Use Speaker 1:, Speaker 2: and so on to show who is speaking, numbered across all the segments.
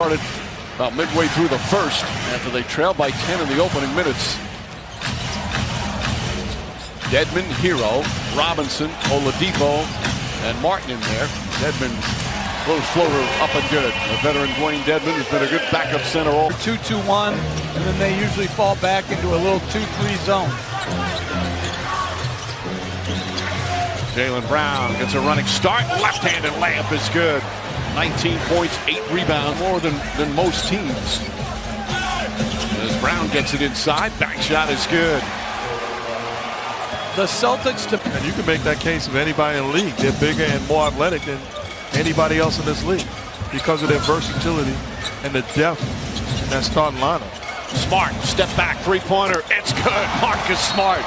Speaker 1: started about midway through the first after they trailed by 10 in the opening minutes. Dedmon, Hero, Robinson, Oladipo, and Martin in there. Dedmon, little floater up and good. The veteran Dwayne Dedmon has been a good backup center.
Speaker 2: 2-2-1, and then they usually fall back into a little 2-3 zone.
Speaker 1: Jaylen Brown gets a running start. Left-handed layup is good. 19 points, 8 rebounds, more than most teams. As Brown gets it inside, back shot is good.
Speaker 2: The Celtics,
Speaker 3: and you can make that case of anybody in the league. They're bigger and more athletic than anybody else in this league because of their versatility and the depth in that starting lineup.
Speaker 1: Smart, step back, three-pointer. It's good. Marcus Smart.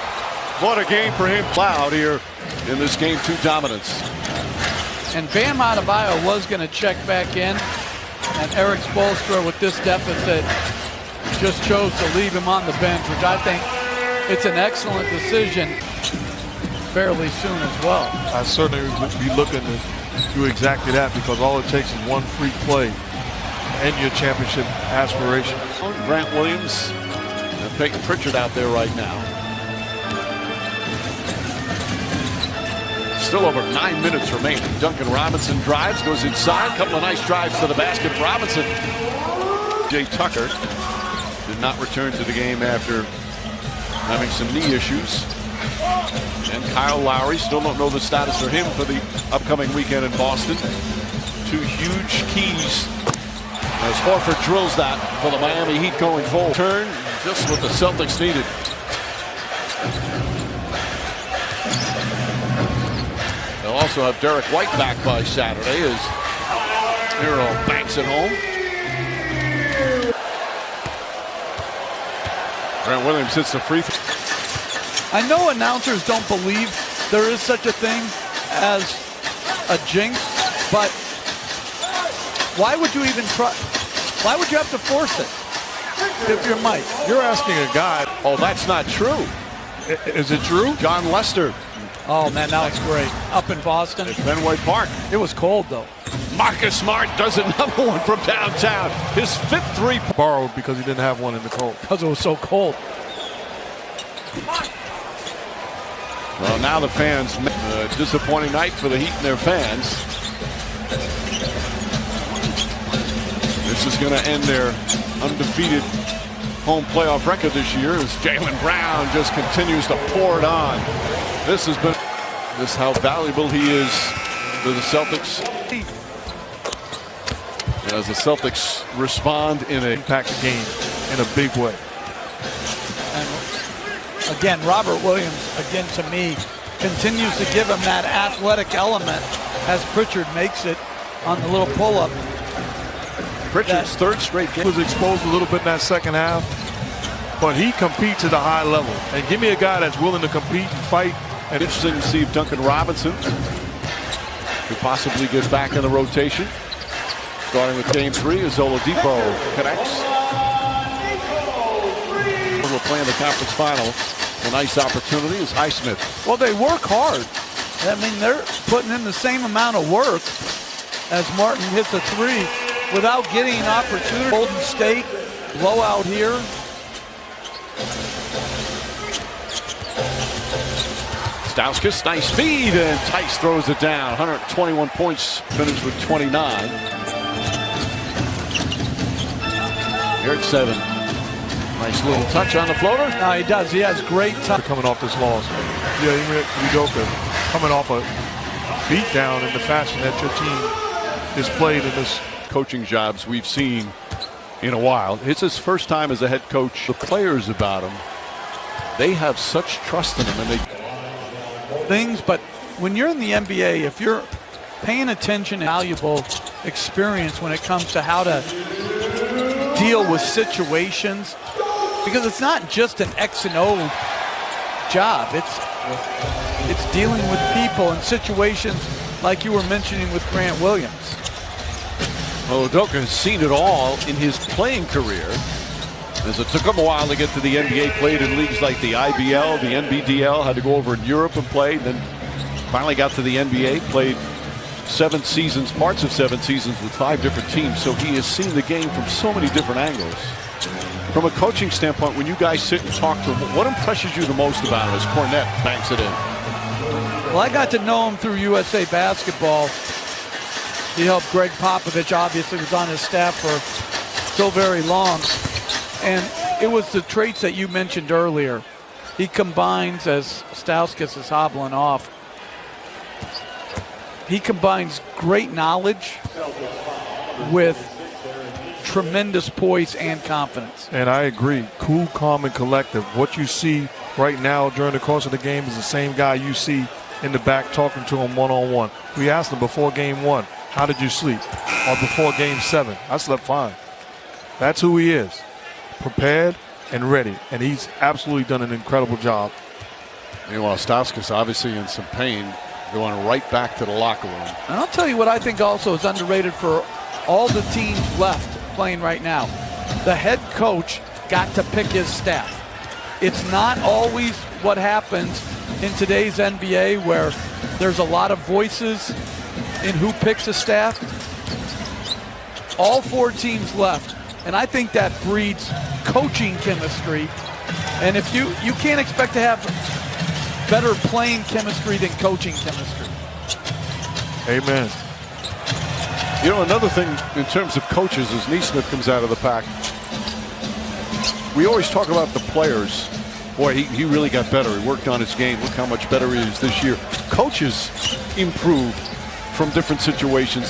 Speaker 1: What a game for him. Cloud here in this game 2 dominance.
Speaker 2: And Bam Adebayo was going to check back in, and Eric Spoelstra with this deficit just chose to leave him on the bench, which I think it's an excellent decision fairly soon as well.
Speaker 3: I certainly would be looking to do exactly that because all it takes is one free play and your championship aspirations.
Speaker 1: Grant Williams and Peyton Pritchard out there right now. Still over 9 minutes remaining. Duncan Robinson drives, goes inside. Couple of nice drives to the basket. Robinson. Jay Tucker did not return to the game after having some knee issues. And Kyle Lowry, still don't know the status for him for the upcoming weekend in Boston. 2 huge keys as Horford drills that for the Miami Heat going forward. Turn, just what the Celtics needed. They'll also have Derek White back by Saturday as Hero banks it home. Grant Williams hits the free throw.
Speaker 2: I know announcers don't believe there is such a thing as a jinx, but why would you even try? Why would you have to force it if you're Mike?
Speaker 3: You're asking a guy.
Speaker 1: Oh, that's not true.
Speaker 3: Is it true?
Speaker 1: John Lester.
Speaker 2: Oh, man, that was great. Up in Boston.
Speaker 1: At Fenway Park.
Speaker 2: It was cold, though.
Speaker 1: Marcus Smart does another one from downtown. His 5th three.
Speaker 3: Borrowed because he didn't have one in the cold.
Speaker 2: Because it was so cold.
Speaker 1: Well, now the fans, a disappointing night for the Heat and their fans. This is going to end their undefeated home playoff record this year as Jaylen Brown just continues to pour it on. This has been how valuable he is to the Celtics. As the Celtics respond in an
Speaker 3: impact game in a big way.
Speaker 2: And again, Robert Williams, again to me, continues to give him that athletic element as Pritchard makes it on the little pull-up.
Speaker 1: Pritchard's 3rd straight game.
Speaker 3: Was exposed a little bit in that second half, but he competes at a high level. And give me a guy that's willing to compete and fight.
Speaker 1: And interesting to see if Duncan Robinson could possibly get back in the rotation. Starting with game 3 as Oladipo connects. We're playing the conference final. A nice opportunity is Highsmith.
Speaker 2: Well, they work hard. I mean, they're putting in the same amount of work as Martin hits a 3 without getting an opportunity. Golden State blowout here.
Speaker 1: Stauskas, nice feed, and Tice throws it down. 121 points, finished with 29. Here at 7. Nice little touch on the floater.
Speaker 2: No, he does. He has great touch.
Speaker 3: Coming off this loss. Yeah, Udoka coming off a beatdown in the fashion that your team is played in this.
Speaker 1: Coaching jobs we've seen in a while. It's his first time as a head coach. The players about him, they have such trust in him, and they
Speaker 2: things. But when you're in the NBA, if you're paying attention, valuable experience when it comes to how to deal with situations, because it's not just an X and O job. It's dealing with people and situations like you were mentioning with Grant Williams.
Speaker 1: Well, Udoka has seen it all in his playing career, as it took him a while to get to the NBA, played in leagues like the IBL, the NBDL, had to go over in Europe and play, then finally got to the NBA, played 7 seasons, parts of 7 seasons with 5 different teams, so he has seen the game from so many different angles. From a coaching standpoint, when you guys sit and talk to him, what impresses you the most about him as Cornette banks it in?
Speaker 2: Well, I got to know him through USA Basketball. He helped Greg Popovich, obviously was on his staff for so very long. And it was the traits that you mentioned earlier. He combines, as Stauskas is hobbling off, he combines great knowledge with tremendous poise and confidence.
Speaker 3: And I agree. Cool, calm, and collective. What you see right now during the course of the game is the same guy you see in the back talking to him one-on-one. We asked him before game 1, how did you sleep? Or before game 7, I slept fine. That's who he is. Prepared and ready. And he's absolutely done an incredible job.
Speaker 1: Meanwhile, Stauskas obviously in some pain, going right back to the locker room.
Speaker 2: And I'll tell you what I think also is underrated for all the teams left playing right now. The head coach got to pick his staff. It's not always what happens in today's NBA where there's a lot of voices in who picks a staff. All 4 teams left, and I think that breeds coaching chemistry. And if you can't expect to have better playing chemistry than coaching chemistry.
Speaker 3: Amen.
Speaker 1: You know, another thing in terms of coaches as Neesmith comes out of the pack, we always talk about the players. Boy, he really got better. He worked on his game. Look how much better he is this year. Coaches improve from different situations.